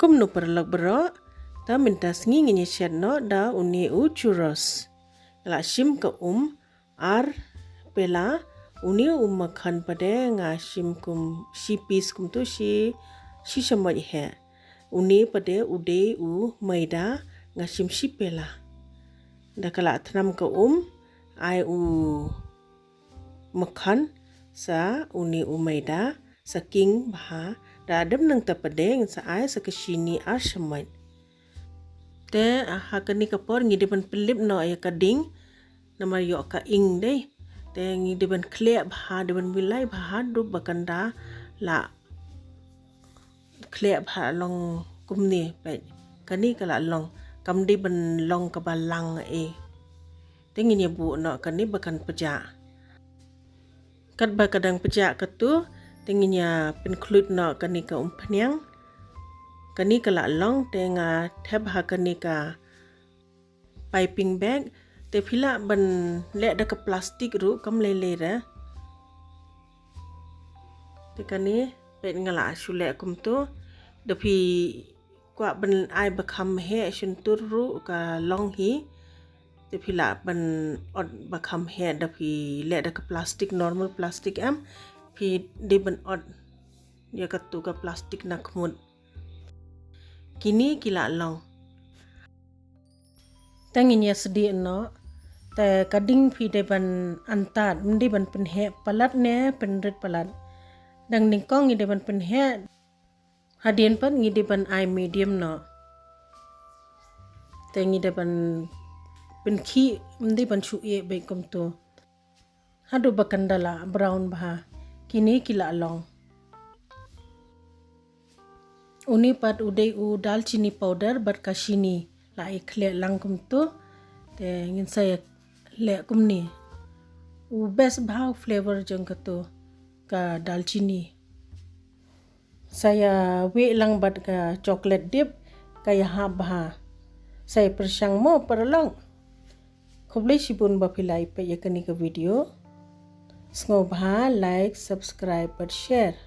kum no perlak bro ta minta sngi ngi chet no da uni u churros la shim ka ar pela uni makhan pade nga shim kum shi piece kum to shi shamaj hai uni pade ude u maida nga shim shi pela da kala thnam ka ai u makhan sa uni u maida sa king bha da adam nang tapadeng sa ai sa kashini shamaj te hakani kapor ngi depan pelip no ya kading nama yo ka ing dei te ngi depan clear bha depan wilai bha du bakanda la clear bha long kumni pe kani kala long kam di ban long ka balang te ngi ne bu no kani bakan peja kat ba kadang peja katu te ngi nya include no kani ka phnyang kani kala long te nga theb ha kani ka piping bag te phila ban le da ka plastic ru kam le ra te kani pe ngala shule kum to de phi kwa ban ai ba kham he shun tur ru ka long hi te phila ban od ba kham he da phi le da ka plastic normal plastic am phi de ban od ya ka tu ka plastic na khmut kini kila long tanginya sedi no te kading phi de ban antat mndi ban pen he palat ne pen ret palat dang ning kong ngi de ban pen he hadien pat ngi de ban ai medium no te ngi de ban pen khi mndi ban chu e be kom to hadu bakandala brown bha kini kila long uni pat udai u dalchini powder bat kashini la ikhle langkum to te ngin saya le kumni u best bhaw flavor jang to ka dalchini saya we lang bat ka chocolate dip ka yaha bha saya persang mo perlang khoble sibun ba philai pe yakani ka video sngo bha like subscribe but share